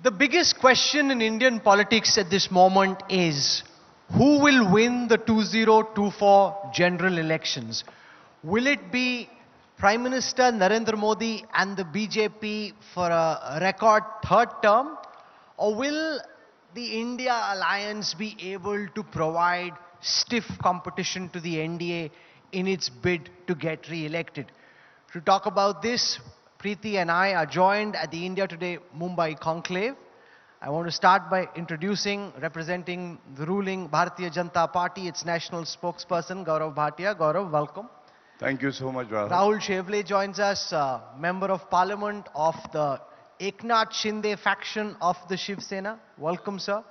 The biggest question in Indian politics at this moment is who will win the 2024 general elections? Will it be Prime Minister Narendra Modi and the BJP for a record third term? Or will the India alliance be able to provide stiff competition to the NDA in its bid to get re-elected? To talk about this, Preeti and I are joined at the India Today Mumbai Conclave. I want to start by introducing, representing the ruling Bharatiya Janata Party, its national spokesperson, Gaurav Bhatia. Gaurav, welcome. Thank you so much, Rahul. Rahul Shevle joins us, Member of Parliament of the Eknath Shinde faction of the Shiv Sena. Welcome, sir.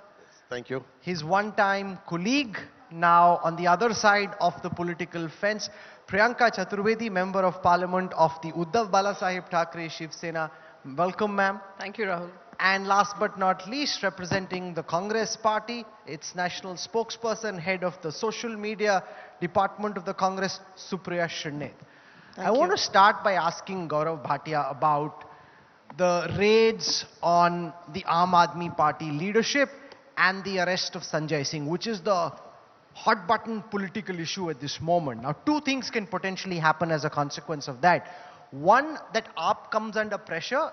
Thank you. His one-time colleague, now on the other side of the political fence, Priyanka Chaturvedi, Member of Parliament of the Uddhav Balasaheb Thackeray Shiv Sena. Welcome, ma'am. Thank you, Rahul. And last but not least, representing the Congress party, its national spokesperson, head of the social media department of the Congress, Supriya Shrinate. I want to start by asking Gaurav Bhatia about the raids on the Aam Aadmi Party leadership and the arrest of Sanjay Singh, which is the hot button political issue at this moment. Now, two things can potentially happen as a consequence of that. One, that AAP comes under pressure,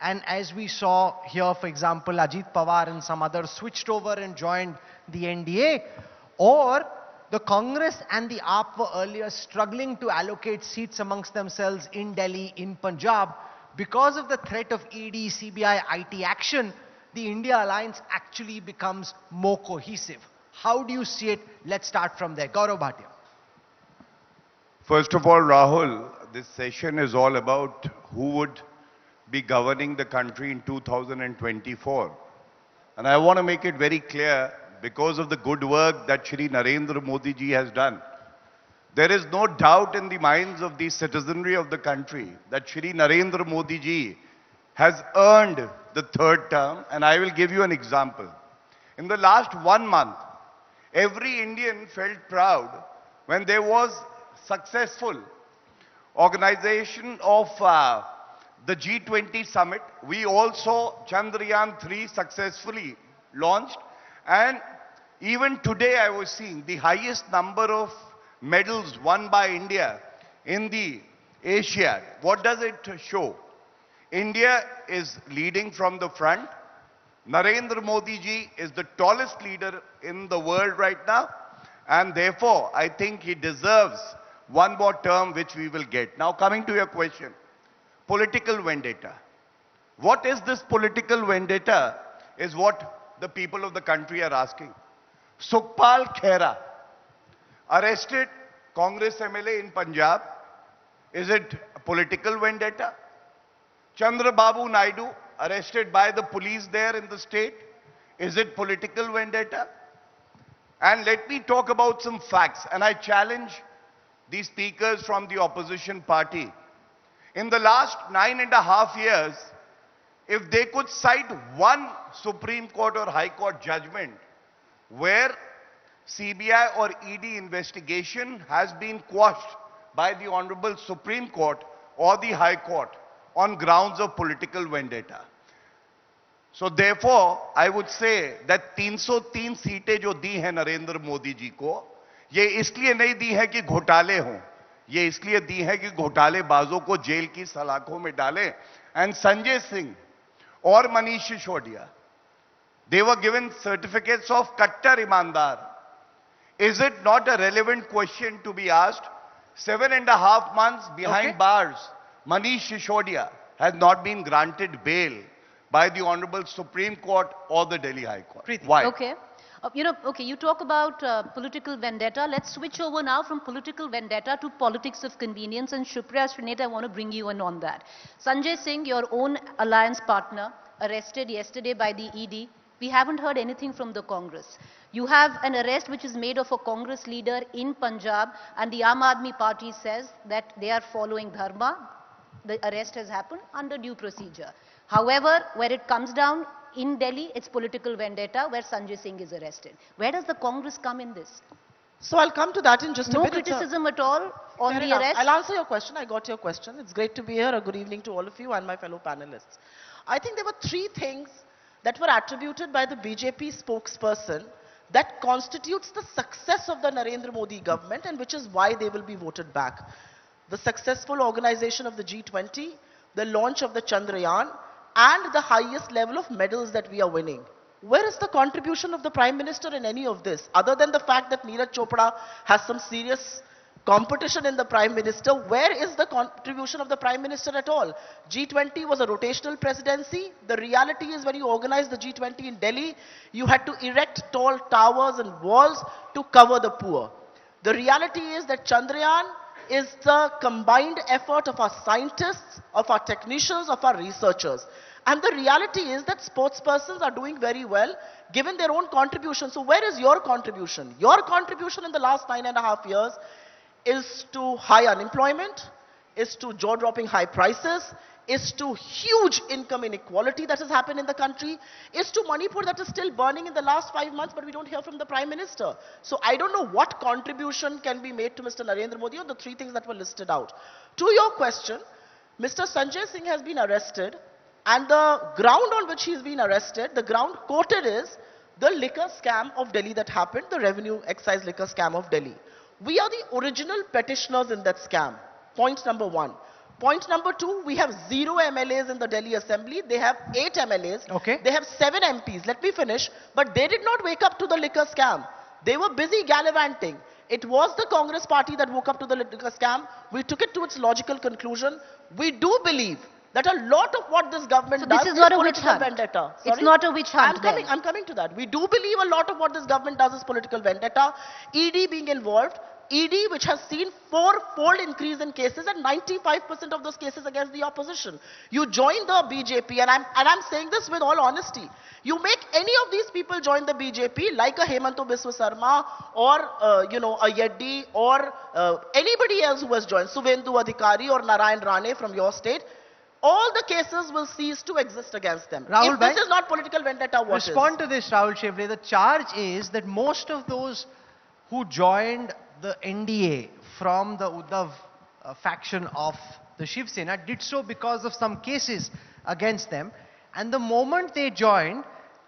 and as we saw here, for example, Ajit Pawar and some others switched over and joined the NDA, or the Congress and the AAP were earlier struggling to allocate seats amongst themselves in Delhi, in Punjab. Because of the threat of ED, CBI, IT action, the India alliance actually becomes more cohesive. How do you see it? Let's start from there. Gaurav Bhatia. First of all, Rahul, this session is all about who would be governing the country in 2024. And I want to make it very clear, because of the good work that Shri Narendra Modi ji has done, there is no doubt in the minds of the citizenry of the country that Shri Narendra Modi ji has earned the third term. And I will give you an example. In the last 1 month, every Indian felt proud when there was successful organization of the G20 Summit. We also Chandrayaan 3 successfully launched, and even today I was seeing the highest number of medals won by India in the Asia. What does it show? India is leading from the front. Narendra Modi ji is the tallest leader in the world right now, and therefore I think he deserves one more term, which we will get. Now, coming to your question, political vendetta. What is this political vendetta is what the people of the country are asking. Sukhpal Khera, arrested Congress MLA in Punjab. Is it a political vendetta? Chandrababu Naidu, arrested by the police there in the state. Is it political vendetta? And let me talk about some facts, and I challenge the speakers from the opposition party. In the last 9.5 years, if they could cite one Supreme Court or High Court judgment where CBI or ED investigation has been quashed by the Honorable Supreme Court or the High Court on grounds of political vendetta. So therefore, I would say that 303 सीटें जो दी हैं नरेंद्र मोदी जी को, ये इसलिए नहीं दी है कि घोटाले हों, ये इसलिए दी है कि घोटालेबाजों को जेल की सलाखों में डालें. And Sanjay Singh और Manish Sisodia, they were given certificates of Kattar Imandar. Is it not a relevant question to be asked? 7.5 months behind bars, Manish Sisodia has not been granted bail by the Honorable Supreme Court or the Delhi High Court. Preeti. Why? Okay. You talk about political vendetta. Let's switch over now from political vendetta to politics of convenience. And Supriya Shrinate, I want to bring you in on that. Sanjay Singh, your own alliance partner, arrested yesterday by the ED. We haven't heard anything from the Congress. You have an arrest which is made of a Congress leader in Punjab, and the Aam Aadmi Party says that they are following dharma. The arrest has happened under due procedure. However, where it comes down in Delhi, it's political vendetta where Sanjay Singh is arrested. Where does the Congress come in this? So I'll come to that in just a No bit. criticism at all on Fair the enough. arrest? I'll answer your question. I got your question. It's great to be here. A good evening to all of you and my fellow panelists. I think there were three things that were attributed by the BJP spokesperson that constitutes the success of the Narendra Modi government and which is why they will be voted back. The successful organization of the G20, the launch of the Chandrayaan, and the highest level of medals that we are winning. Where is the contribution of the Prime Minister in any of this? Other than the fact that Neeraj Chopra has some serious competition in the Prime Minister, where is the contribution of the Prime Minister at all? G20 was a rotational presidency. The reality is when you organized the G20 in Delhi, you had to erect tall towers and walls to cover the poor. The reality is that Chandrayaan is the combined effort of our scientists, of our technicians, of our researchers. And the reality is that sportspersons are doing very well given their own contribution. So where is your contribution? Your contribution in the last 9.5 years is to high unemployment, is to jaw-dropping high prices, is to huge income inequality that has happened in the country, is to Manipur that is still burning in the last 5 months, but we don't hear from the Prime Minister. So I don't know what contribution can be made to Mr. Narendra Modi on the three things that were listed out. To your question, Mr. Sanjay Singh has been arrested, and the ground on which he's been arrested, the ground quoted is the liquor scam of Delhi that happened, the revenue excise liquor scam of Delhi. We are the original petitioners in that scam. Point number one. Point number two, we have 0 MLAs in the Delhi Assembly. They have 8 MLAs. Okay. They have 7 MPs. Let me finish. But they did not wake up to the liquor scam. They were busy gallivanting. It was the Congress party that woke up to the liquor scam. We took it to its logical conclusion. We do believe that a lot of what this government does is political vendetta. It's not a witch hunt. I'm coming to that. We do believe a lot of what this government does is political vendetta. ED being involved. ED, which has seen 4-fold increase in cases and 95% of those cases against the opposition. You join the BJP, and I'm saying this with all honesty. You make any of these people join the BJP, like a Hemanto Biswa Sarma or a Yeddi or anybody else who has joined, Suvendu Adhikari or Narayan Rane from your state. All the cases will cease to exist against them. Rahul if this is not political vendetta, what is? Respond to this, Rahul Shevle. The charge is that most of those who joined the NDA from the Uddhav faction of the Shiv Sena did so because of some cases against them. And the moment they joined,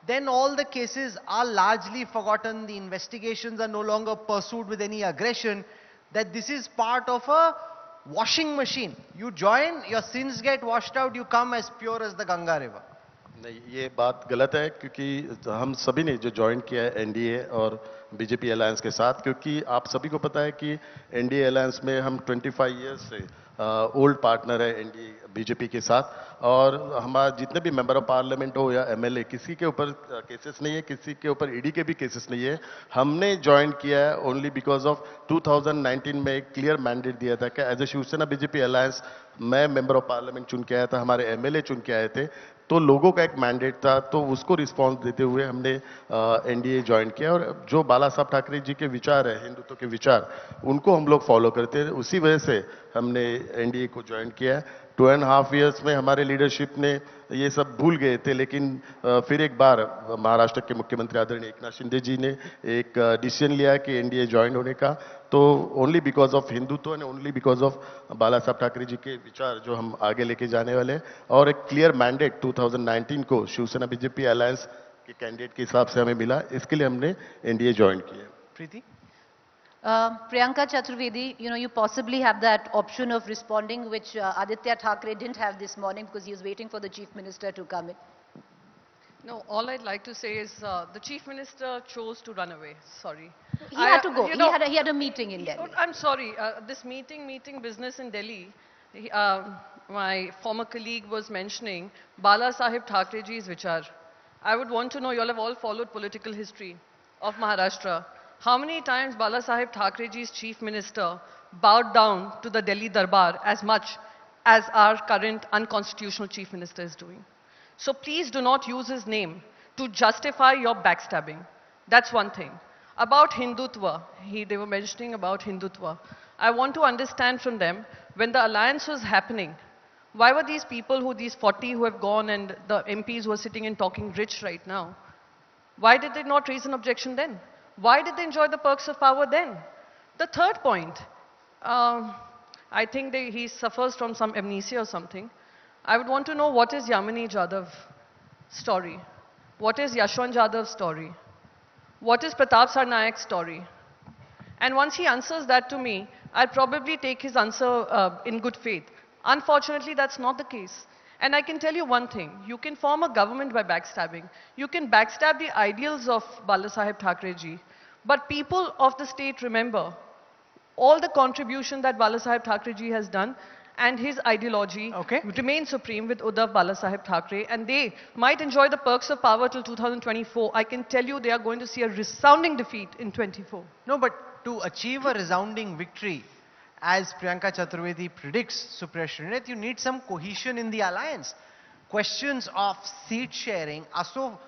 then all the cases are largely forgotten. The investigations are no longer pursued with any aggression. That this is part of a washing machine. You join, your sins get washed out, you come as pure as the Ganga river. नहीं, ये बात गलत है क्योंकि हम सभी ने जो ज्वाइन किया है एनडीए और बीजेपी अलायंस के साथ, क्योंकि आप सभी को पता है कि एनडीए अलायंस में हम 25 इयर्स से ओल्ड पार्टनर है एनडीए बीजेपी के साथ, और हमारा जितने भी मेंबर ऑफ पार्लियामेंट हो या एमएलए, किसी के ऊपर केसेस नहीं है, किसी के ऊपर ईडी के भी केसेस नहीं है. हमने ज्वाइन किया है ओनली बिकॉज ऑफ 2019 में एक क्लियर मैंडेट दिया था कि as a Shiv Sena BJP alliance मैं मेंबर ऑफ पार्लियामेंट चुन के आया था, हमारे एमएलए चुन के आए थे, तो लोगों का एक मैंडेट था, तो उसको रिस्पांस देते हुए हमने एनडीए ज्वाइन किया. और जो बाला साहब ठाकरे जी के विचार है, हिंदुत्व के विचार, उनको हम लोग फॉलो करते हैं. उसी वजह से हमने एनडीए को ज्वाइन किया. 2.5 इयर्स में हमारे लीडरशिप ने ये सब भूल गए थे, लेकिन फिर एक बार महाराष्ट्र के मुख्यमंत्री आदरणीय एकनाथ शिंदे जी ने एक डिसीजन लिया कि एनडीए ज्वाइन होने का, तो only because of Hindutva and only because of Bala Sahab Thackeray जी के विचार जो हम आगे लेके जाने वाले हैं, और एक क्लियर मैंडेट 2019 को शिवसेना बीजेपी अलायंस के कैंडिडेट के हिसाब से हमें मिला, इसके लिए हमने एनडीए ज्वाइन किया. Preeti? Priyanka Chaturvedi, you possibly have that option of responding, which Aditya Thackeray didn't have this morning because he was waiting for the Chief Minister to come in. No, all I'd like to say is the Chief Minister chose to run away. Sorry. He had to go. He had a meeting in Delhi. I'm sorry. This meeting business in Delhi, my former colleague was mentioning Bala Sahib Thackeray ji's vichar. I would want to know, you all have all followed political history of Maharashtra. How many times Bala Sahib Thackeray ji's Chief Minister bowed down to the Delhi Darbar as much as our current unconstitutional Chief Minister is doing? So please do not use his name to justify your backstabbing. That's one thing. About Hindutva, they were mentioning about Hindutva. I want to understand from them, when the alliance was happening, why were these people, these 40 who have gone and the MPs who are sitting and talking rich right now, why did they not raise an objection then? Why did they enjoy the perks of power then? The third point, I think he suffers from some amnesia or something. I would want to know what is Yamini Jadav's story. what is Yashwant Jadav's story? What is Pratap Sarnaik's story? And once he answers that to me, I'll probably take his answer in good faith. Unfortunately, that's not the case. And I can tell you one thing, you can form a government by backstabbing. You can backstab the ideals of Balasaheb Thackeray ji. But people of the state remember all the contribution that Balasaheb Thackeray ji has done, and his ideology remains supreme with Uddhav Balasaheb Thackeray, and they might enjoy the perks of power till 2024. I can tell you they are going to see a resounding defeat in 24. No, but to achieve a resounding victory, as Priyanka Chaturvedi predicts, Supriya Shrinate, you need some cohesion in the alliance. Questions of seat sharing are so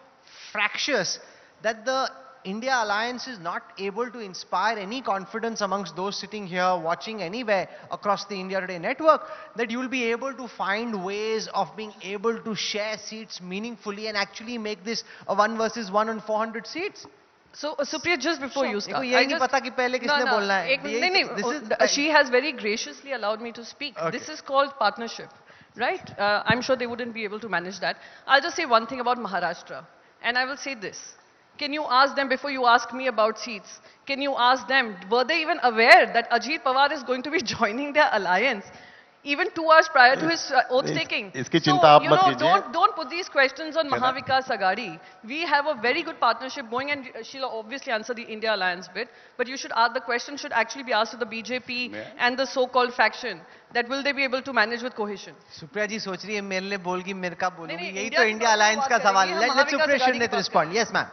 fractious that the India alliance is not able to inspire any confidence amongst those sitting here, watching anywhere across the India Today network, that you will be able to find ways of being able to share seats meaningfully and actually make this a 1 versus 1 on 400 seats. So, Supriya, just before you start, ये नहीं पता कि पहले किसने बोलना है. She has very graciously allowed me to speak. This is called partnership, right? I'm sure they wouldn't be able to manage that. I'll just say one thing about Maharashtra, and I will say this. Can you ask them, before you ask me about seats, can you ask them, were they even aware that Ajit Pawar is going to be joining their alliance? Even 2 hours prior to his oath taking. इसकी चिंता आप मत कीजिए. Don't put these questions on Mahavikas Aghadi. We have a very good partnership going, and she'll obviously answer the India alliance bit. But you should ask, the question should actually be asked to the BJP and the so-called faction, that will they be able to manage with cohesion? Supriya ji सोच रही है मेरे लिए बोलगी मेरे का बोलूंगी, यही तो India alliance का सवाल है. Let Supriya Shrinate respond. Yes, ma'am.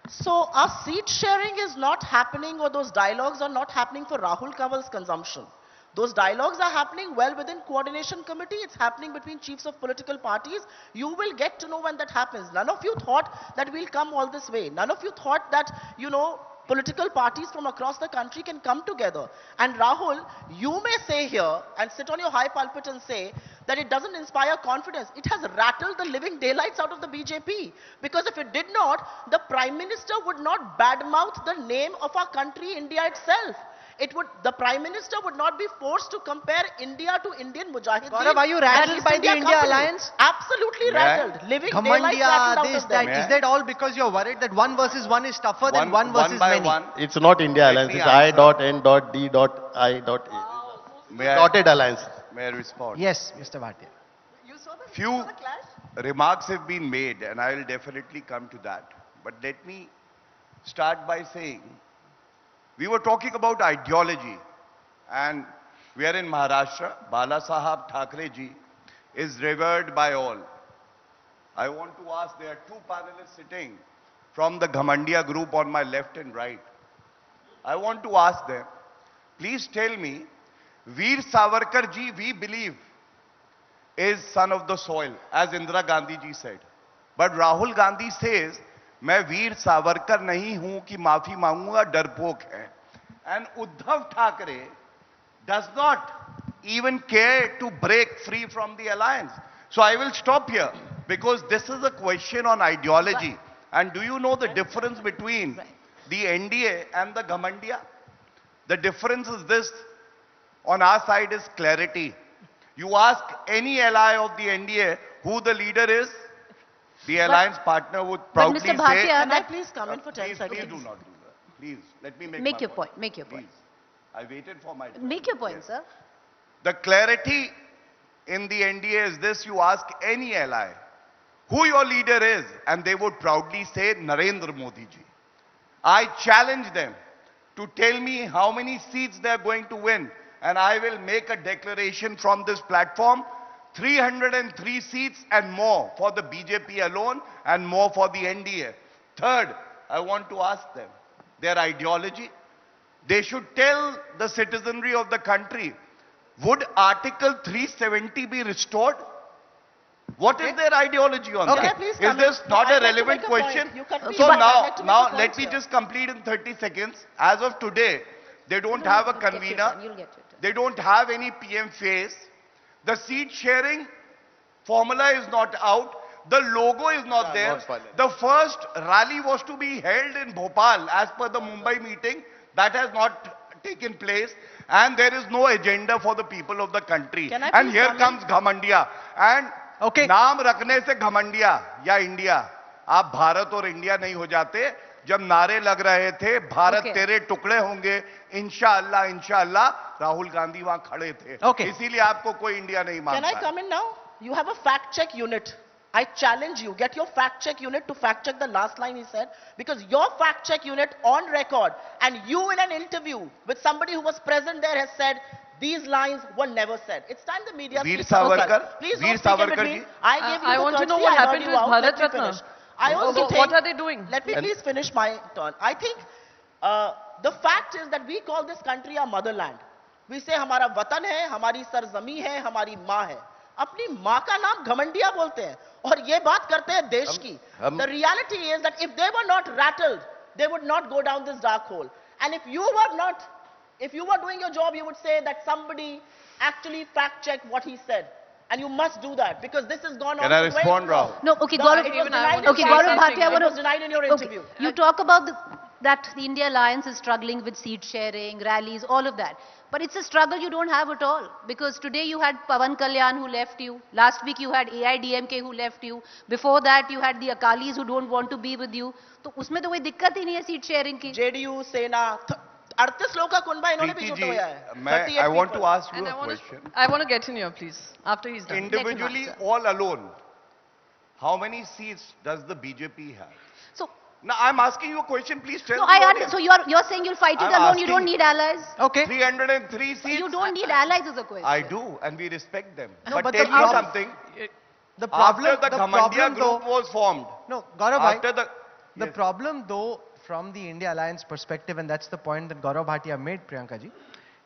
So our seat sharing is not happening, or those dialogues are not happening for Rahul Kanwal's consumption. Those dialogues are happening well within coordination committee. It's happening between chiefs of political parties. You will get to know when that happens. None of you thought that we'll come all this way. None of you thought that, political parties from across the country can come together. And Rahul, you may say here and sit on your high pulpit and say that it doesn't inspire confidence. It has rattled the living daylights out of the BJP. Because if it did not, the Prime Minister would not badmouth the name of our country, India itself. The Prime Minister would not be forced to compare India to Indian Mujahideen. Gaurav, are you rattled by the India alliance? Absolutely rattled. Living daylights rattled out of them. Is that all because you're worried that 1 versus 1 is tougher than 1 versus many? It's not India alliance. It's I.N.D.I.A. Dotted alliance. May I respond? Yes, Mr. Bhatia. Few remarks have been made, and I will definitely come to that. But let me start by saying, we were talking about ideology, and we are in Maharashtra. Balasaheb Thackeray ji is revered by all. I want to ask, there are 2 panelists sitting from the Ghamandia group on my left and right. I want to ask them, please tell me, Veer Savarkar ji, we believe, is son of the soil, as Indira Gandhi ji said. But Rahul Gandhi says, मैं वीर सावरकर नहीं हूं कि माफी मांगूंगा, डरपोक है. And Uddhav Thackeray does not even care to break free from the alliance. So I will stop here, because this is a question on ideology. And do you know the difference between the NDA and the Ghamandia? The difference is this: on our side is clarity. You ask any ally of the NDA who the leader is, the alliance partner would proudly Mr. Bhatia, say... Can I please come in for 10 seconds? Please do not do that. Please, let me make Make my your point. Make your point. Please. I waited for my turn. Make your point, Yes. sir. The clarity in the NDA is this: you ask any ally who your leader is, and they would proudly say Narendra Modi ji. I challenge them to tell me how many seats they are going to win, and I will make a declaration from this platform: 303 seats and more for the BJP alone, and more for the NDA. Third, I want to ask them their ideology. They should tell the citizenry of the country, would Article 370 be restored? What is their ideology on Can I that? please Is come this in? not I'd a like to relevant make a point. question? You cut me So short. I'd like to make a now point let me here. just complete in 30 seconds. As of today, they don't have a You'll get your convener. turn, you'll get your turn. They don't have any PM face. The seat sharing formula is not out. The logo is not there. not final. The first rally was to be held in Bhopal as per the Mumbai meeting. That has not taken place. And there is no agenda for the people of the country. Can I And please here come in? comes Ghamandia. And Okay. नाम रखने से घमंडिया या India आप भारत और India नहीं हो जाते जब नारे लग रहे थे भारत तेरे टुकड़े होंगे इंशाअल्लाह इंशाअल्लाह राहुल गांधी वहां खड़े थे इसीलिए आपको कोई इंडिया नहीं मानता Can I come in now? You have a fact check unit. I challenge you, get your fact check unit to fact check the last line he said, because your fact check unit on record and you in an interview with somebody who was present there has said these lines were never said. It's time the media Veer speaks. Savarkar, Please Veer don't speak in Savarkar between. ji. I gave you I the want to courtesy, know what I heard happened you with out. Bharat Let me Ratna. finish. I also think, What are they doing? let me please finish my turn. I think the fact is that we call this country our motherland. We say हमारा वतन है, हमारी सरजमी है, हमारी माँ है. अपनी माँ का नाम घमंडिया बोलते हैं और ये बात करते हैं देश की. The reality is that if they were not rattled, they would not go down this dark hole. And if you were doing your job, you would say that somebody actually fact checked what he said. And you must do that because this has gone on. Can I respond, Rahul? No, okay, Gaurav. It was denied Okay, Gaurav Bhatia, it was denied in your interview. You talk about that the India Alliance is struggling with seat sharing, rallies, all of that. But it's a struggle you don't have at all. Because today you had Pawan Kalyan who left you. Last week you had I.N.D.A who left you. Before that you had the Akalis who don't want to be with you. तो उसमें तो कोई दिक्कत ही नहीं है seat sharing की. JDU, सेना, 38 लोगों का कुनबा इन्होंने भी जुटा हुआ है. I want to ask you a question. I want to get in here, please, after he's done. Individually, all alone, how many seats does the BJP have? So, now I'm asking you a question, please tell no, me. so you're saying you'll fight it alone, you don't need allies? Okay. 303 seats. You don't need allies is a question. I do, and we respect them. No, but tell the me problem- something. The problem, After the Ghamandiya though, group was formed. No, Gaurav After bhai, the yes. problem though, from the India Alliance perspective, and that's the point that Gaurav Bhatia made, Priyanka ji,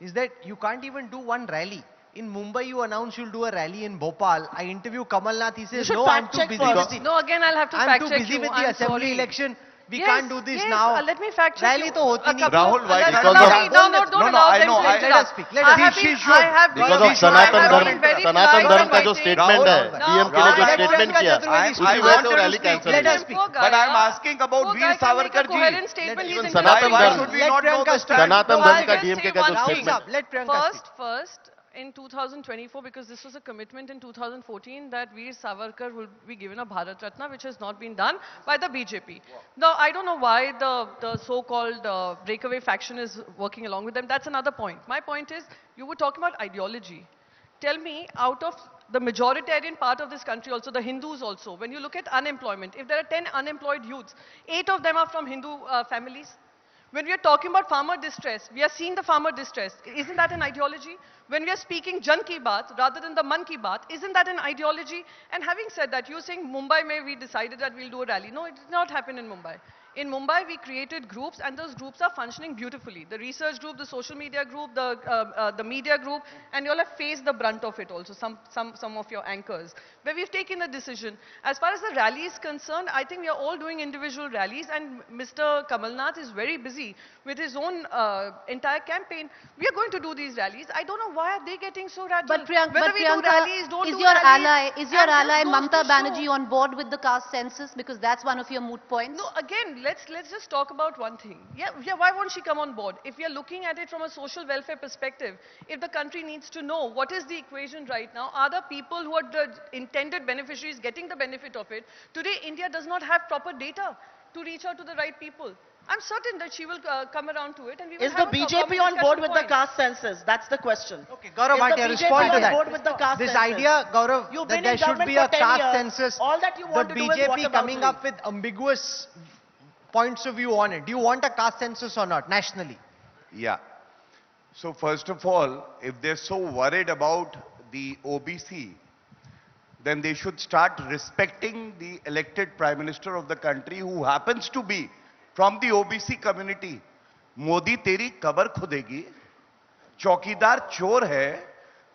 is that you can't even do one rally. In Mumbai, you announce you'll do a rally in Bhopal. I interview Kamal Nath. He says, no, I'm too busy with the, No, again, I'll have to I'm fact too check busy you. with the I'm assembly sorry. election. We Yes, can't do this yes, now. let me fact check Rally you. to hoti nahi. Rahul, why Let- because no, of- no, no, don't No, no, allow I them know, to I- interrupt. let us speak, let us I have speak. been- She should. I have been- Because of I Sanatan have धर्म been very Sanatan polite धर्म and का जो waiting. Statement है No, DM के ने जो Rahul, statement किया I उसी वजह से wanted वो to rally speak. Cancel Let हुई us speak. But I'm asking about Veer Savarkar ji. Coherent statement. He's Even in Sanatan Why Dharma. should we Let not know Priyanka the speak. stand? Sanatan No, धर्म I'll का just DMK say का जो one thing. Statement Let Priyanka speak. First, in 2024, because this was a commitment in 2014 that Veer Savarkar will be given a Bharat Ratna, which has not been done by the BJP. Now, I don't know why the so-called breakaway faction is working along with them. That's another point. My point is, you were talking about ideology. Tell me, out of the majoritarian part of this country also, the Hindus also, when you look at unemployment, if there are 10 unemployed youths, 8 of them are from Hindu families. When we are talking about farmer distress, we are seeing the farmer distress. Isn't that an ideology? When we are speaking Jan Ki Baat rather than the Man Ki Baat, isn't that an ideology? And having said that, you're saying Mumbai we decided that we'll do a rally. No, it did not happen in Mumbai. In Mumbai, we created groups, and those groups are functioning beautifully. The research group, the social media group, the media group, and you all have faced the brunt of it also, some of your anchors, where we've taken a decision. As far as the rally is concerned, I think we are all doing individual rallies, and Mr. Kamal Nath is very busy with his own entire campaign. We are going to do these rallies. I don't know why are they getting so radical. But Priyanka, Whether we do rallies, don't is do your rallies, ally, is your and ally this goes Mamata to Banerjee show- on board with the caste census? Because that's one of your moot points. No, again, let's just talk about one thing. Yeah, why won't she come on board? If we are looking at it from a social welfare perspective, if the country needs to know what is the equation right now, are the people who are the intended beneficiaries getting the benefit of it? Today, India does not have proper data to reach out to the right people. I'm certain that she will come around to it, and we will Is the have a BJP common on board discussion with the point. caste census? That's the question. Okay, Gaurav Is the Bhatia, BJP respond to on that. board with the caste This census? idea, Gaurav, You've that been there in should be government a for 10 caste years. census, All that you the want to do is BJP whataboutery. coming up with ambiguous points of view on it. Do you want a caste census or not, nationally? Yeah. So first of all, if they're so worried about the OBC, then they should start respecting the elected Prime Minister of the country who happens to be from the OBC community. Modi teri kabar khudegi, chaukidar chor hai.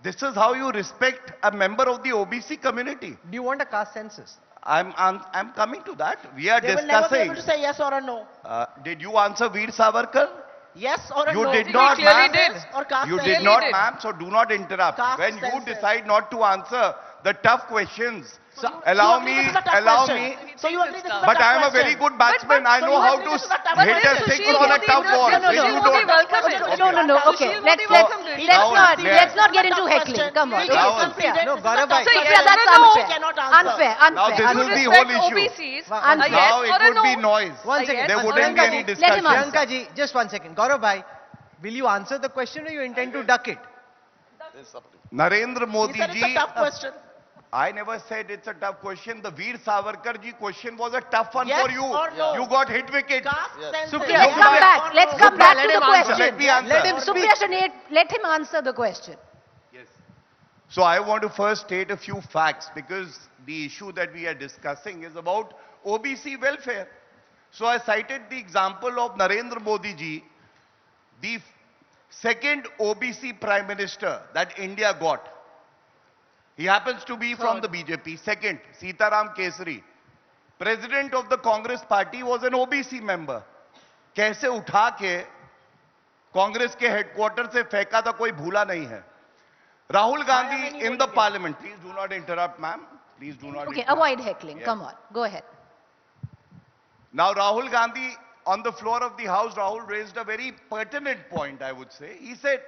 This is how you respect a member of the OBC community. Do you want a caste census? I'm coming to that. We are They will never be discussing. able to say yes or a no. Did you answer Veer Savarkar? Yes or a You no. did We not, clearly ma'am. did. Or caste You census. did not, did. ma'am, so do not interrupt. Caste When you census. decide not to answer, the tough questions. So allow you agree me, this is a tough allow question? me. So you agree this is a But tough I am a very question? good batsman. I so know you how agree to this is a tough hit a question? six Sushil on a Modi tough will- ball. no, no, which no, you Modi don't. welcome it. Okay. No, no, no. Okay, Sushil Modi let's welcomed it. let's not get This is a into tough heckling. question. Come on. We Okay, can Rahul. concede it. No, This is a Gaurav tough bhai. question. Supriya, that's No, we unfair. cannot answer. Unfair, Now unfair. this Would is the respect whole issue. OBCs. One A second. yes Now or it a would be no? noise. One second. There Yes, wouldn't be Priyanka any ji. Let him discussion. answer. Priyanka ji, just one second. Gaurav bhai, will you answer the question or you intend to duck it? Narendra He Modi said it's a ji, tough question. I never said it's a tough question. The Veer Savarkar ji question was a tough one Yes for you. or no? You got hit wicket. Caste census. Supriya, Yes Let's come or back. no? Let's come Supriya, back let to the him answer. question. Let me answer. Let him Supriya Shrinate, let him answer the question. Yes. So I want to first state a few facts because the issue that we are discussing is about OBC welfare. So I cited the example of Narendra Modi ji, the second OBC Prime Minister that India got. He happens to be from the BJP. Second, Sitaram Kesari. President of the Congress party was an OBC member. कैसे उठा के कांग्रेस के headquarter से फेंका था कोई भूला नहीं है. Rahul Gandhi in the parliament. Please do not interrupt, ma'am. Please do not Okay, interrupt. avoid heckling. Yes. Come on. Go ahead. Now Rahul Gandhi on the floor of the house, Rahul raised a very pertinent point, I would say. He said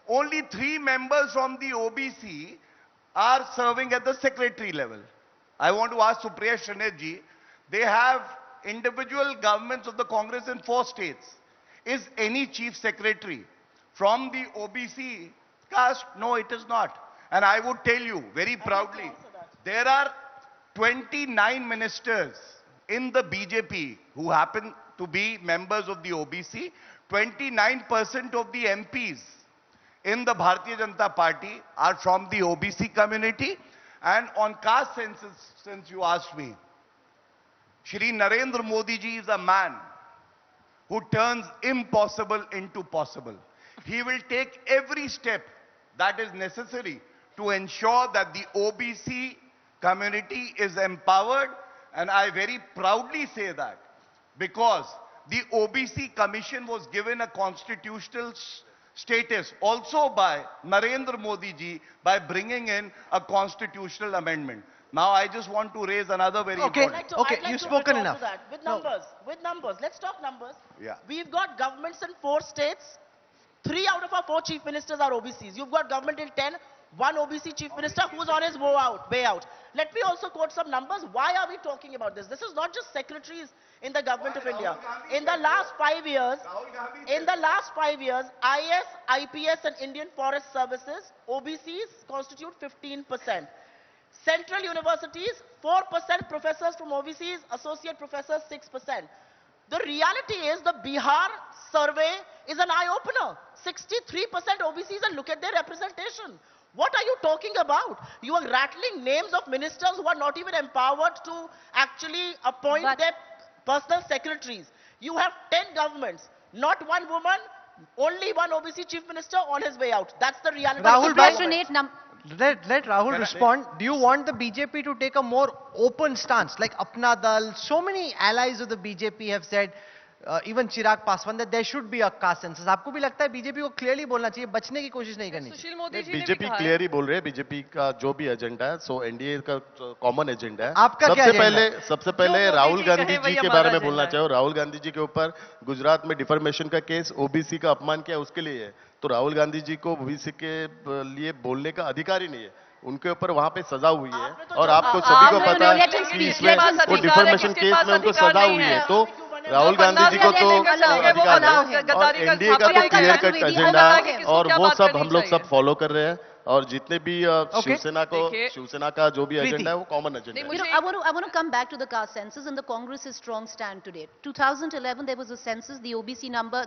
only 3 members from the OBC are serving at the secretary level. I want to ask Supriya Shrinate ji, they have individual governments of the Congress in 4 states. Is any chief secretary from the OBC caste? No, it is not. And I would tell you very proudly, there are 29 ministers in the BJP who happen to be members of the OBC. 29% of the MPs in the Bharatiya Janata Party are from the OBC community. And on caste census, since you asked me, Shri Narendra Modi ji is a man who turns impossible into possible. He will take every step that is necessary to ensure that the OBC community is empowered, and I very proudly say that because the OBC Commission was given a constitutional status also by Narendra Modi ji by bringing in a constitutional amendment. Now I just want to raise another very important. Okay, I'd like you've to spoken retort enough. to that. With No. numbers. Let's talk numbers. Yeah. We've got governments in 4 states. 3 out of our 4 chief ministers are OBCs. You've got government in 10. 1 OBC chief minister who's on his way out. Let me also quote some numbers. Why are we talking about this? This is not just secretaries in the government of India. In the last 5 years, IS, IPS and Indian Forest Services, OBCs constitute 15%. Central universities, 4% professors from OBCs, associate professors 6%. The reality is the Bihar survey is an eye-opener. 63% OBCs, and look at their representation. What are you talking about? You are rattling names of ministers who are not even empowered to actually appoint their personal secretaries. You have 10 governments, not 1 woman, only 1 OBC chief minister on his way out. That's the reality. Rahul of bhai, the government. Let Rahul respond. Do you want the BJP to take a more open stance? Like Apna Dal, so many allies of the BJP have said, even Chirag Paswan, that there should be a caste census. आपको भी लगता है BJP को clearly बोलना चाहिए, बचने की कोशिश नहीं करनी चाहिए? सुशील मोदी जी ने भी बीजेपी कहा है। क्लियर ही बोल रहे हैं. बीजेपी का जो भी एजेंडा है, सो एनडीए का कॉमन एजेंडा है. आपका क्या एजेंडा है? सबसे पहले जो मोदी राहुल जी गांधी कहे जी वही के हमारा बारे में एजेंडा बोलना है। चाहूँ. राहुल गांधी जी के ऊपर गुजरात में डिफर्मेशन का केस, ओबीसी का अपमान किया, उसके लिए है. तो राहुल गांधी जी को ओबीसी के लिए बोलने का अधिकार ही नहीं है. उनके ऊपर वहां पे सजा हुई है और आपको सभी को पता है कि इसमें वो डिफर्मेशन केस में उनको सजा हुई है. तो राहुल गांधी जी को तो अधिकार है और एनडीए का तो क्लियर कट एजेंडा है और वो सब हम लोग सब फॉलो कर रहे हैं. और जितने भी शिवसेना का जो भी एजेंडा है वो कॉमन एजेंडा है. You know, I want to come back to the caste census and the Congress's strong stand today. 2011 there was a census, the OBC number,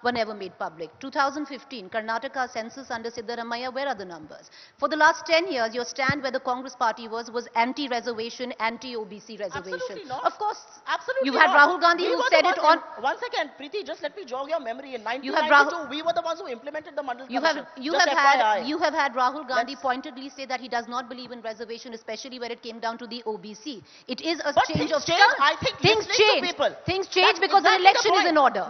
were never made public. 2015 Karnataka census under Siddaramaiah, where are the numbers? For the last 10 years, your stand where the Congress party was anti-reservation, anti-OBC reservation. Absolutely not. Of course, Absolutely you had not. Rahul Gandhi We who were said the it ones on. One second, Preeti, just let me jog your memory. In You have 1992, we were the ones who implemented the Mandal You Commission. have had Rahul Gandhi pointedly say that he does not believe in reservation, especially when it came down to the OBC. It is a But change things of change. stance. I think Things listening to change. people. Things change That's because exactly the election is point. in order.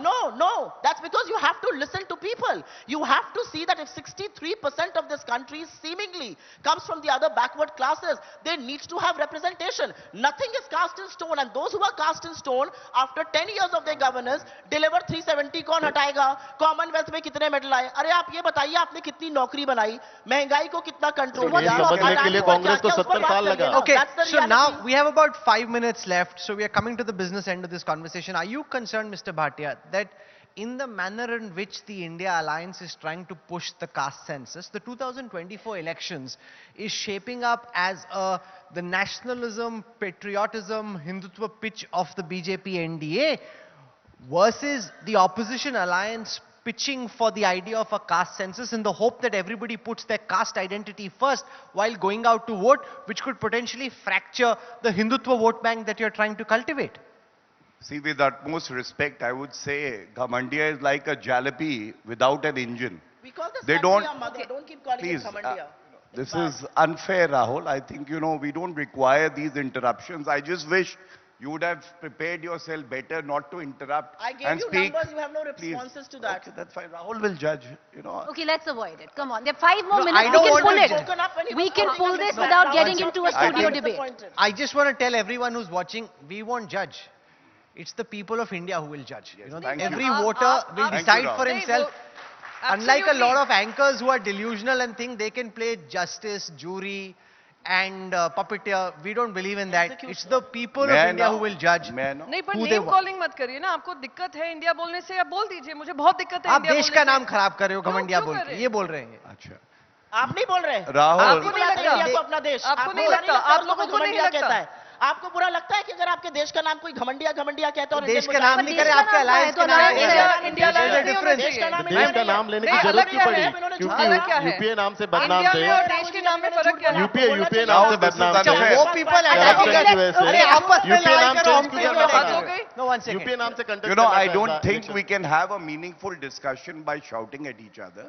No. That's because you have to listen to people. You have to see that if 63% of this country seemingly comes from the other backward classes, they need to have representation. Nothing is cast in stone, and those who are cast in stone, after 10 years of their governance, deliver 370 कौन हटाएगा? Commonwealth में कितने medal आए? अरे आप ये बताइए आपने कितनी नौकरी बनाई? महंगाई को कितना कंट्रोल ये किया? समझने के लिए अडानी को कांग्रेस को क्या-क्या उस पर 70 साल बात करिए लगा। ना? Okay, That's the so reality. now we have about 5 minutes left, so we are coming to the business end of this conversation. Are you concerned, Mr. Bhatia, that in the manner in which the India alliance is trying to push the caste census, the 2024 elections is shaping up as the nationalism, patriotism, Hindutva pitch of the BJP NDA versus the opposition alliance pitching for the idea of a caste census in the hope that everybody puts their caste identity first while going out to vote, which could potentially fracture the Hindutva vote bank that you're trying to cultivate? See, with utmost respect, I would say Ghamandia is like a jalebi without an engine. We call this They Lakshmi, don't- our mother. Don't keep calling Please, it Ghamandia. this is unfair, Rahul. I think, we don't require these interruptions. I just wish you would have prepared yourself better not to interrupt I gave and you speak. numbers, you have no Please. responses to that. Okay, that's fine. Rahul will judge, Okay, let's avoid it. Come on. There are 5 more No, minutes. I We don't can want pull to it. judge. Spoken up when he We was can quoting pull his this background. without Now getting it's into not a studio being debate. disappointed. I just want to tell everyone who's watching, we won't judge. It's the people of India who will judge. thank you. Every Aap- voter aap- will aap- decide Thank for you, Rahul. himself. They Unlike a absolutely. lot of anchors who are delusional and think they can play justice, jury, and puppeteer, we don't believe in that. It's the people of May I India now? who will judge. May I now? नहीं पर who they name want. Calling मत करिए ना आपको दिक्कत है India बोलने से आप बोल दीजिए मुझे बहुत दिक्कत है आप इंडिया देश बोलने का से। नाम खराब कर रहे हो क्यों- घमंडिया क्यों बोल कर के रहे ये बोल रहे हैं अच्छा आप नहीं बोल रहे हैं। राहुल आपको नहीं बुरा लगता? इंडिया को अपना देश आपको आपको नहीं बुरा लगता? आप आप लोगों लोगों को को नहीं घमंडिया लगता? कहता है। आपको बुरा लगता है कि अगर आपके देश का नाम कोई घमंडिया घमंडिया कहता है और देश इंडियन का नाम बोलता है, नहीं देश करे का आपके नाम अलायंस तो के नाम अलग पे है। करे। इंडिया There's a अलग नहीं होना difference. देश का नाम देश का नाम लेने की नहीं, जरूरत अलग क्यों क्या पड़ी? है? इन्होंने क्योंकि अलग क्या है? यूपीए नाम से बदनाम इंडिया थे। में और देश के नाम में फर्क क्या है? यूपीए Now नाम से this is बदनाम अच्छा थे। unfair. वो people Corruption attacking की us. वजह से। अरे आपस में यूपीए लड़ाई नाम करो चेंज हम पे क्यों क्यों करना लड़ाई था? कर रहे हो? No, one second. यूपीए नाम से contest I don't think we can have a meaningful discussion by shouting at each other.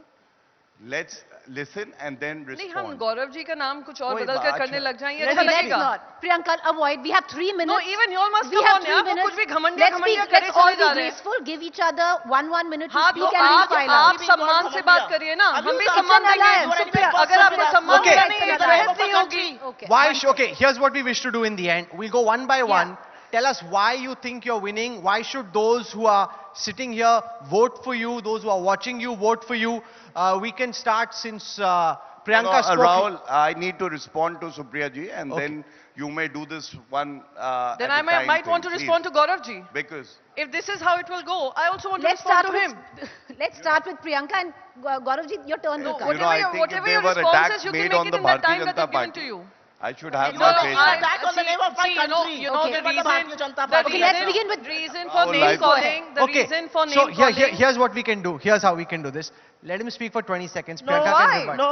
Let's listen and then नहीं हम respond. गौरव जी का नाम कुछ और कोई बदल कर बात करने है। लग जाएं ये Let's अच्छा Let's लगेगा not. Priyanka, avoid. We have 3 minutes. No, even you all must We come have on 3 यार वो minutes. कुछ भी घमंडिया Let's घमंडिया be, करे let's all चले be जा रहे हैं graceful. Give each other one minute to हाँ speak तो and we'll file out. आप सम्मान से बात करिए ना हम भी सम्मान an देंगे alliance. सुप्रिया, Supriya, अगर आपको सम्मान Okay. देना नहीं है तो बहस नहीं होगी Okay. Why? Okay, here's what we wish to do in the end. We'll go one by one. Tell us why you think you're winning. Why should those who are sitting here vote for you? Those who are watching you vote for you. We can start since Priyanka spoke. Rahul, I need to respond to Supriya ji and Okay. then you may do this one then at I a time might want to thing, respond to please. Gaurav ji Because if this is how it will go I also want to Let's respond start to him with let's start with Priyanka and Gaurav ji, your turn will come. whatever I your- think if whatever there your were responses, attacks you can made make on it the in that Bharatiya time that Janata is given Party, to you. I should have No, my no, face. I- attack on the name of my you know country. you know Okay. the But the reason Bharatiya Janata the Party. Okay, let's reason- begin with- reason for Rahul, name I- calling the Okay, reason for so name calling here's what we can do. Here's how we can do this. Let him speak for 20 seconds. No, Priyanka why? can reply. No,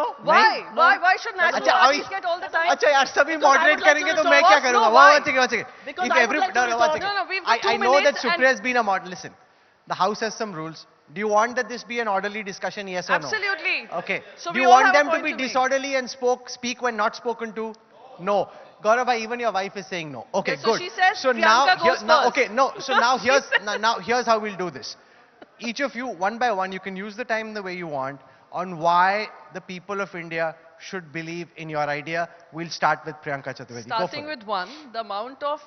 why why should national अच्छा, parties अभी- get all the time अच्छा यार सभी Because I moderate would like करेंगे to तो मैं resolve- क्या No, करूंगा? why? One second. Because If I would every like to one resolve- second. No, no, we've got I 2 know that minutes and- Supriya has been a model. Listen, the house has some rules. Do you want that this be an orderly discussion? Yes or no? absolutely Okay. so Do we you all want have a them to point be to make. disorderly and speak when not spoken to? No. Gaurav, even your wife is saying no. Okay, Okay, so good. she says so Priyanka goes now, first. okay, no. So now here's how we'll do this. Each of you, one by one, you can use the time the way you want on why the people of India should believe in your idea. We'll start with Priyanka Chaturvedi. Go for Starting it. with one, the amount of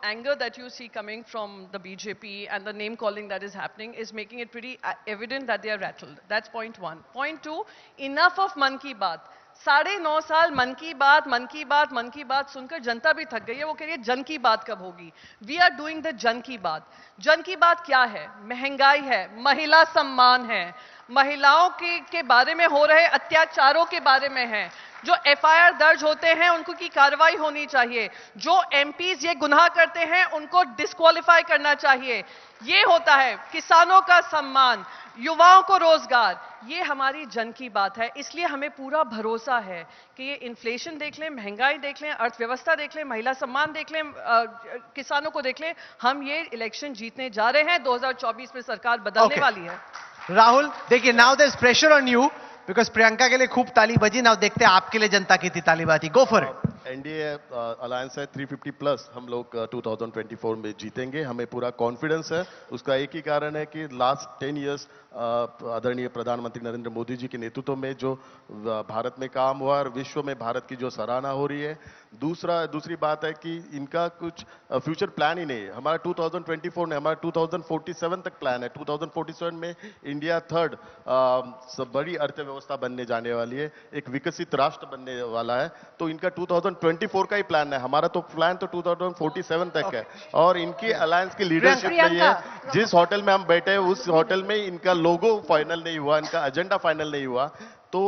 anger that you see coming from the BJP and the name calling that is happening is making it pretty evident that they are rattled. That's point one. Point two, enough of मन की बात. 9.5 साल मन की बात सुनकर जनता भी थक गई है वो कह रही है जन की बात कब होगी वी आर डूइंग द जन की बात क्या है महंगाई है महिला सम्मान है महिलाओं के बारे में हो रहे अत्याचारों के बारे में है जो एफआईआर दर्ज होते हैं उनको की कार्रवाई होनी चाहिए जो एमपीज ये गुनाह करते हैं उनको डिस्क्वालीफाई करना चाहिए ये होता है किसानों का सम्मान युवाओं को रोजगार ये हमारी जन की बात है इसलिए हमें पूरा भरोसा है कि ये इन्फ्लेशन देख लें महंगाई देख लें अर्थव्यवस्था देख लें महिला सम्मान देख लें किसानों को देख लें हम ये इलेक्शन जीतने जा रहे हैं 2024 में सरकार बदलने वाली है Rahul, देखिए, now there's pressure on you. Because Priyanka के लिए खूब ताली बजी ना, देखते हैं आपके लिए जनता की ताली बाजी. Go for it. NDA alliance है 350 प्लस, हम लोग 2024 में जीतेंगे, हमें पूरा कॉन्फिडेंस है. उसका एक ही कारण है कि लास्ट 10 इयर्स आदरणीय प्रधानमंत्री नरेंद्र मोदी जी के नेतृत्व में जो भारत में काम हुआ और विश्व में भारत की जो सराहना हो रही है. दूसरी बात है कि इनका कुछ फ्यूचर प्लान ही नहीं है. हमारा 2024 में, हमारा 2047 तक प्लान है. 2047 में इंडिया थर्ड बड़ी अर्थव्यवस्था बनने जाने वाली है, एक विकसित राष्ट्र बनने वाला है. तो इनका 2024 का ही प्लान है. हमारा तो प्लान तो 2047 तक है. और इनकी अलायंस की लीडरशिप नहीं है. जिस होटल में हम बैठे हैं उस होटल में इनका लोगो फाइनल नहीं हुआ, इनका एजेंडा फाइनल नहीं हुआ, तो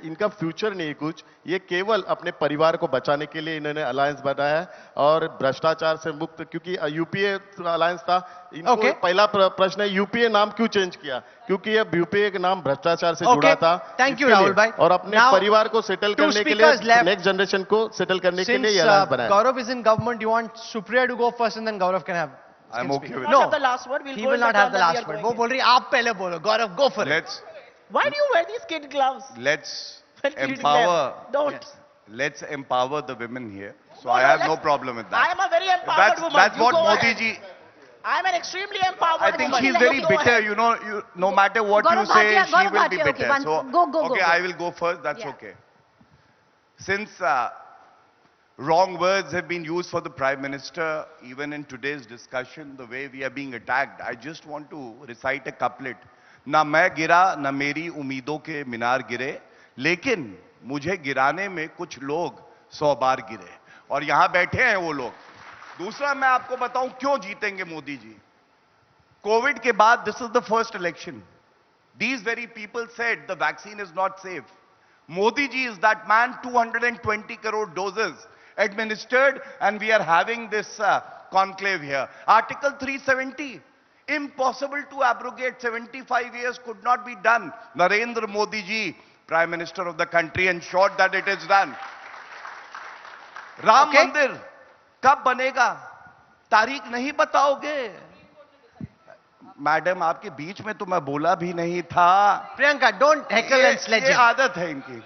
इनका फ्यूचर नहीं कुछ. ये केवल अपने परिवार को बचाने के लिए इन्होंने अलायंस बनाया है और भ्रष्टाचार से मुक्त, क्योंकि यूपीए अलायंस था. इनको पहला प्रश्न है यूपीए नाम क्यों चेंज किया, क्योंकि ये यूपीए का नाम भ्रष्टाचार से जुड़ा था. थैंक यू राहुल भाई. और अपने परिवार को सेटल करने के लिए, नेक्स्ट जनरेशन को सेटल करने के लिए ये अलायंस बनाया. Gaurav is in government, you want Supriya to go first and then Gaurav can have. I'm okay with No, have the last word. We'll he go will in the not have turn the that we last are word. going वो in. बोल रही आप पहले बोलो. Gaurav, go for it. Why do you wear these kid gloves? Let's When treating empower. them? Don't. Let's empower the women here. So No, I no, have no let's- problem with I that. am a very empowered woman. That's You what go Modi ahead. ji. I am an extremely empowered I think woman. she's very You go bitter. ahead. You know, no matter what Gaurav you say, Bhatia, she Gaurav will be Bhatia, okay, bitter. one- So go, okay, go. I will go first. That's Yeah. okay. Since wrong words have been used for the Prime Minister, even in today's discussion, the way we are being attacked, I just want to recite a couplet. ना मैं गिरा ना मेरी उम्मीदों के मीनार गिरे, लेकिन मुझे गिराने में कुछ लोग 100 बार गिरे. और यहां बैठे हैं वो लोग. दूसरा मैं आपको बताऊं क्यों जीतेंगे मोदी जी. कोविड के बाद this is the first election. These very people said the vaccine is not safe. Modi ji is that man. 220 crore doses administered, and we are having this conclave here. Article 370, impossible to abrogate. 75 years could not be done. Narendra Modi ji, Prime Minister of the country, ensured that it is done. Ram Mandir कब बनेगा, तारीख नहीं बताओगे. Madam आपके बीच में तो मैं बोला भी नहीं था. Priyanka, don't heckle and sledge. ये आदत है इनकी.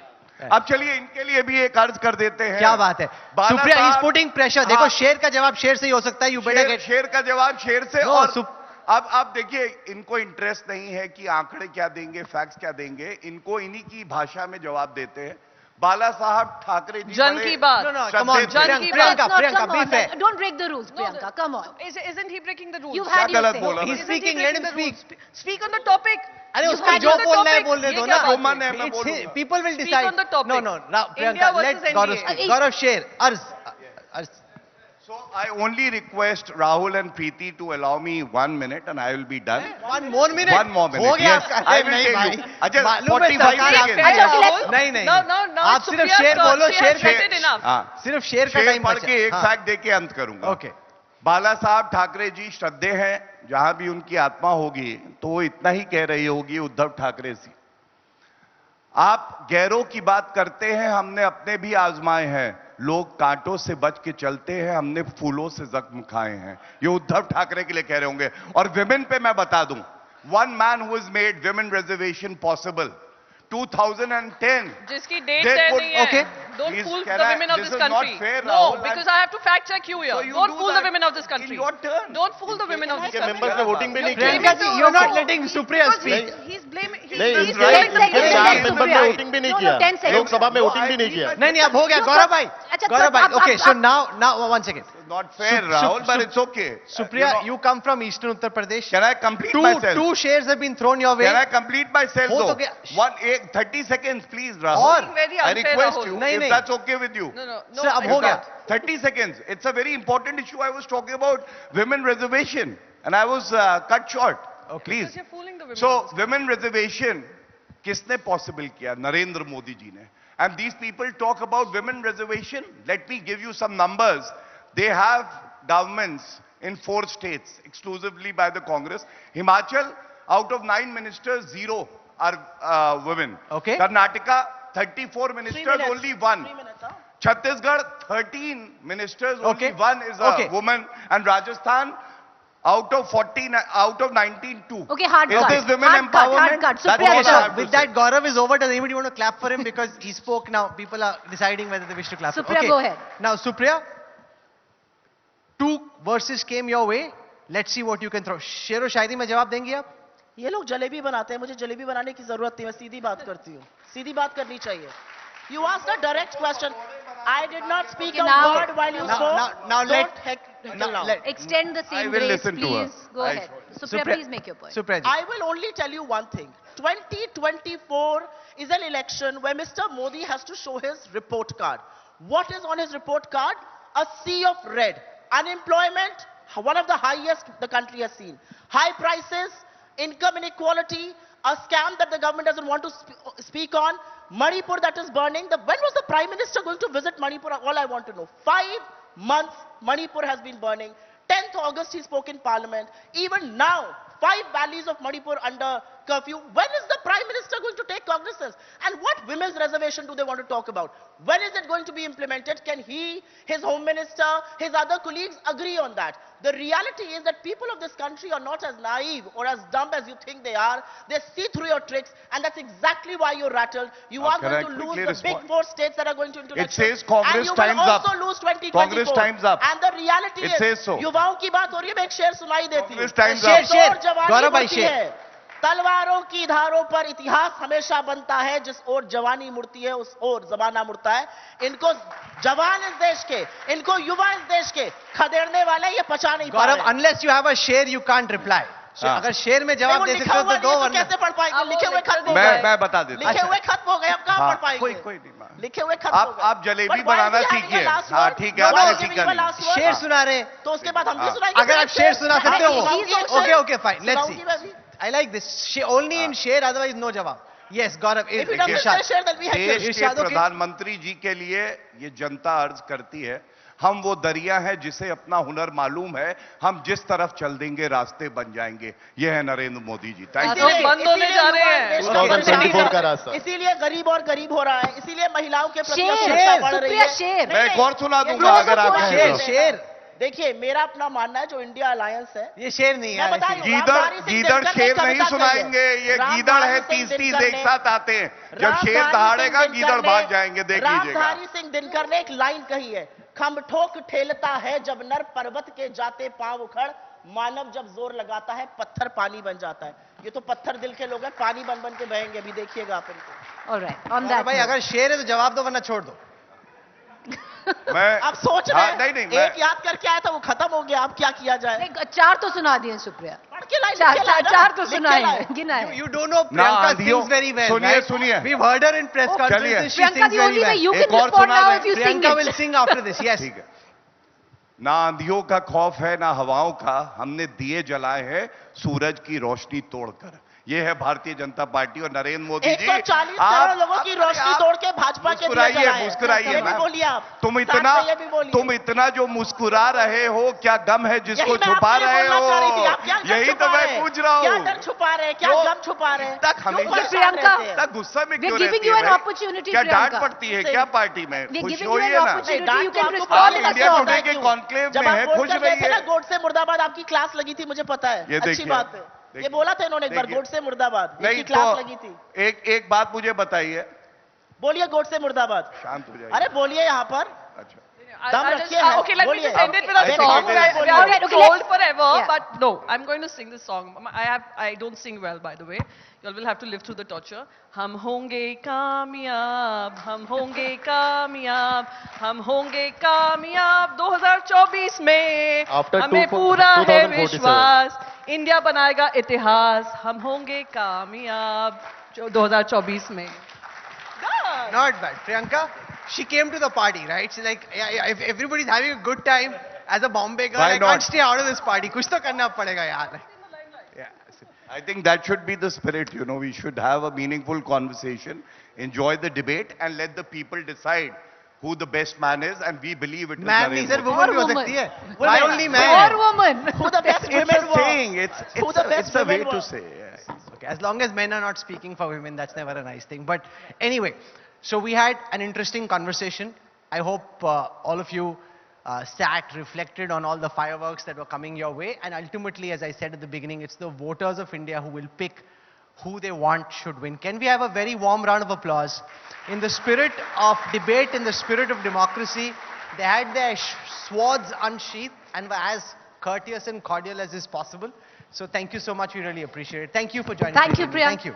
अब चलिए इनके लिए भी एक अर्ज कर देते हैं. क्या बात है. Supriya is putting pressure. देखो शेर का जवाब शेर से ही हो सकता है. You better gate. शेर का जवाब शेर से. No, और अब आप देखिए, इनको इंटरेस्ट नहीं है कि आंकड़े क्या देंगे, फैक्ट्स क्या देंगे. इनको इन्हीं की भाषा में जवाब देते हैं. बाला साहब ठाकरे जी जन की बात. No, come on, जन की Priyanka, बात. Priyanka, be fair. Don't break the rules, Priyanka. Come on. Isn't he breaking the rules? You've क्या had your गलत say. बोला? He's speaking, let him speak. Speak on the topic. अरे You उसको had जो on the बोलना है topic. बोलने दो ये ना. क्या बात जो मन है मैं It's बोलूंगा. his- people will Speak decide. on the topic. No, Priyanka, India let versus Gaurav NDA. speak. Gaurav share. Arz. So I only request Rahul and Preeti to allow me 1 minute and I will be done. 1 more minute. 1 more minute. हो गया Yes, आपका. I will नहीं tell भाई. you. अच्छा, मालूम है 45 सरकार seconds. आपकी. अच्छा, let's- नहीं नहीं. No, आप सिर्फ Supriya's शेर turn. बोलो. She शेर has का said it enough. हाँ. सिर्फ शेर का शेर टाइम पढ़ के एक फैक्ट दे के अंत करूंगा. ओके. बाला साहब ठाकरे जी श्रद्धे हैं. जहां भी उनकी आत्मा होगी तो वो इतना ही कह रही होगी उद्धव ठाकरे जी. आप गैरों की बात करते हैं, हमने अपने भी आजमाए हैं. लोग कांटों से बच के चलते हैं, हमने फूलों से जख्म खाए हैं. ये उद्धव ठाकरे के लिए कह रहे होंगे. और विमेन पे मैं बता दूं, one man who has made women reservation possible 2010. जिसकी डेट They तय could- नहीं है. okay. Don't Please, fool can the I- women of this this is not country. fair, No, Rahul. because I have to fact check you here. So you Don't do fool the that women of this country. in your turn. Don't fool the women of this के country. Members ने voting भी नहीं किया. Priyanka ji, you're not letting Supriya speak. He's blaming. नहीं, He's इनके blaming the इनके women. 4 member ने voting भी नहीं No, no, किया. 10 seconds. लोकसभा में वोटिंग भी नहीं किया. नहीं अब हो गया. गौरव भाई. अच्छा, गौरव भाई. अब- Okay, अब- so now 1 second. Not fair, Sup- Rahul, Sup- but Sup- it's okay. Supriya, You know, you come from Eastern Uttar Pradesh. can I complete myself? Two shares have been thrown your way. Can I complete myself हो तो though? गया. 30 seconds, please, Rahul. और Being very I unfair, request Rahul. you, नहीं, if नहीं. that's okay with you. No. Sir, अब हो गया. 30 seconds. It's a very important issue. I was talking about women reservation, and I was cut short. Please. Because you're fooling the women. So, of this country. women reservation, किसने possible किया? Narendra Modi ji ने. And these people talk about women reservation. Let me give you some numbers. They have governments in 4 states, exclusively by the Congress. Himachal, out of 9 ministers, 0 are women. Okay. Karnataka, 34 3 ministers, minutes. only 1. 3 minutes, huh? Chhattisgarh, 13 ministers, Okay. only 1 is a Okay. woman. And Rajasthan, Out of 14, out of 19, 2. Okay, hard Is cut. this women Hard cut, empowerment? hard cut. That's Supriya, all sir, I have to With say. that, Gaurav is over. Does anybody want to clap for him? Because he spoke now. People are deciding whether they wish to clap for him. Supriya, go ahead. Now, Supriya, 2 verses came your way. Let's see what you can throw. शेरो शायरी में जवाब देंगी आप? ये लोग जलेबी बनाते हैं, मुझे जलेबी बनाने की जरूरत नहीं, मैं सीधी बात करती हूँ, सीधी बात करनी चाहिए. You asked a direct question. I did not speak Okay, a now- word while you spoke. now let- Don't heckle now now. let- Extend the I same will grace, listen to her. please. Go I ahead. shall. Supriya, please make your point. Supriya ji. I will only tell you one thing. 2024 is an election where Mr. Modi has to show his report card. What is on his report card? A sea of red. Unemployment, one of the highest the country has seen. High prices, income inequality, a scam that the government doesn't want to speak on. Manipur that is burning. When was the Prime Minister going to visit Manipur? All I want to know. 5 months Manipur has been burning. 10th August he spoke in Parliament. Even now, 5 valleys of Manipur under curfew. When is the Prime Minister going to take cognizance? And what women's reservation do they want to talk about? When is it going to be implemented? Can he, his Home Minister, his other colleagues agree on that? The reality is that people of this country are not as naive or as dumb as you think they are. They see through your tricks, and that's exactly why you're rattled. You are can I going to lose quickly the big respond? 4 states that are going to into It elections. says Congress and you time's will also up. lose 2024. Congress time's up. And the reality It is, says so. युवाओं की बात हो रही है, मैं एक शेर सुनाई देती हूँ. Congress time's शेर, up. शेर. और जवानी गौरव भाई, मुड़ती शेर. है. तलवारों की धारों पर इतिहास हमेशा बनता है, जिस ओर जवानी मुड़ती है उस ओर जमाना मुड़ता है. इनको जवान इस देश के, इनको युवा इस देश के खदेड़ने वाले ये पचा नहीं पा Gaurav, रहे. unless you have a share, you can't reply. So, हाँ. अगर शेर में नहीं, जवाब वो दे लिखा सकते हो हुआ तो नहीं दो है, तो वरना कैसे पढ़ पाएंगे? अब वो लिखे हुए लेक्चर खत्म हो दे गए. मैं बता देता लिखे हूँ. हुए खत्म हो गए, अब कहाँ हाँ, पढ़ पाएंगे? कोई नहीं मार. लिखे हुए खत्म हो गए. आप jalebi But why banana is he having सीखिए. a last हाँ, word? ठीक है, आप No, किसी giving का a नहीं. last word. शेर सुना रहे. तो उसके बाद हम भी हाँ. सुनाएंगे. अगर आप शेर सुना सकते हो हाँ, वो. Okay, okay, fine. Let's see. सुनाऊंगी मैं भी. I like this. Only in share, otherwise no jawab. Yes, Gaurav. If he doesn't say share, then we have देश के इरशाद, okay. प्रधानमंत्री जी के लिए ये जनता अर्ज करती है. हम वो दरिया है जिसे अपना हुनर मालूम है. हम जिस तरफ चल देंगे रास्ते बन जाएंगे. ये है नरेंद्र मोदी जी. Thank you. इसीलिए- बंद होने जा रहे हैं। 2024 का रास्ता. इसीलिए गरीब और गरीब हो रहा है, इसीलिए महिलाओं के प्रति शेर, असुरक्षा बढ़ रही सुप्रिया है. शेर. मैं एक और सुना ये दूंगा अगर आप शेर, कहें तो. शेर. देखिए, मेरा अपना मानना है जो इंडिया अलायंस है, ये शेर नहीं मैं है. बता रही हूँ, गीदड़ रामधारी सिंह गीदड़ दिनकर ने शेर कविता नहीं कही है. सुनाएंगे. ये गीदड़ है. रामधारी 30 सिंह 30 दिनकर एक ने- साथ आते हैं. जब शेर रामधारी दहाड़ेगा सिंह गीदड़ दिनकर भाग ने- जाएंगे. देख लीजिएगा. रामधारी सिंह दिनकर ने एक लाइन कही है, खम ठोक ठेलता है जब नर पर्वत के जाते पांव उखड़, मानव जब जोर लगाता है पत्थर पानी बन जाता है. ये तो पत्थर दिल के लोग हैं, पानी बन बन के बहेंगे. अभी देखिएगा आप इनको. All right. On Gaurav that भाई, note. अगर शेर है तो जवाब दो वरना छोड़ दो. मैं आप सोच रहे हाँ, हैं, नहीं नहीं एक याद करके आया था वो खत्म हो गया, अब क्या किया जाए? नहीं, 4 तो सुना दिए सुप्रिया. पढ़ के लाइन चार लिख के लाए ना, चार तो लिख के सुनाए लाए. हैं, गिना है. You don't know ना, Priyanka आंधियों. sings very well, सुनिए, right? सुनिए. We've heard her in press conferences. She Priyanka, sings the very only way well. you एक can और respond सुना now दें. if you sing Priyanka it. will sing after this. Yes. ठीक है. ना आंधियों का खौफ है ना हवाओं का. हमने दिए जलाए हैं सूरज की रोशनी तोड़कर. ये है भारतीय जनता पार्टी और नरेंद्र मोदी जी. 140 करोड़ लोगों की रोशनी तोड़ के भाजपा के दिए जलाए. मुस्कुराइए ये भी मैम. बोलिए आप. तुम साथ इतना में ये भी बोलिए. तुम इतना जो मुस्कुरा रहे हो, क्या गम है जिसको यही मैं छुपा आपसे रहे बोलना चाह रही थी. हो? आप क्या डर यही छुपा तो मैं रहे हैं? पूछ रहा क्या हूँ. डर छुपा रहे हैं? क्या वो गम छुपा रहे हैं? तक क्यों हमेशा परेशान प्रियंका, रहते हैं? तक गुस्सा में We're क्यों giving रहती you है an भाई? opportunity, क्या डांट Priyanka. पड़ती है क्या पार्टी में? We're खुश giving you होइए an ना. opportunity. डांट You तो can आपको respond आप पता in है a इंडिया song. टुडे के क्यों? कॉन्क्लेव जब में आप है. खुश बोलकर गए थे ना, रहिए. गोडसे मुर्दाबाद, आपकी क्लास लगी थी, मुझे पता है. ये अच्छी देखिए. बात है. ये बोला था इन्होंने एक बार, देखिए. गोडसे मुर्दाबाद. नहीं इसकी क्लास तो लगी थी. एक बात मुझे बताइए. बोलिए गोडसे मुर्दाबाद. शांत हो जाइए. अरे बोलिए यहाँ पर. अच्छा. दम I'll just, रखिए है. okay, let me बोलिए. just end it with a I think song. it is. We All are right, okay, told let's- forever, Yeah. but no, I'm going to sing this song. I don't sing well, by the way. You all will have to live through the torture. हम होंगे कामयाब, हम होंगे कामयाब, हम होंगे कामयाब 2024 में. After हमें 2047. पूरा है विश्वास, इंडिया बनाएगा इतिहास. हम होंगे कामयाब 2024 में. Done. Not bad. Priyanka, she came to the party, right? She's like, yeah, if everybody's having a good time, as a Bombay girl, Why I not? can't stay out of this party. कुछ तो करना पड़ेगा यार. Yeah. I think that should be the spirit, you know. We should have a meaningful conversation, enjoy the debate, and let the people decide who the best man is, and we believe it is Man नहीं sir, Narendra Modi. woman भी हो woman. सकती है. Woman. Why only Or man? woman. Who the best It's women a were? saying. Who the best It's a way women to were? say. Yeah. Okay, as long as men are not speaking for women, that's never a nice thing. But anyway, so we had an interesting conversation. I hope all of you sat, reflected on all the fireworks that were coming your way. And ultimately, as I said at the beginning, it's the voters of India who will pick who they want should win. Can we have a very warm round of applause? In the spirit of debate, in the spirit of democracy, they had their swords unsheathed and were as courteous and cordial as is possible. So thank you so much. We really appreciate it. Thank you for joining. Thank you, Priyanka. Priyanka. Thank you.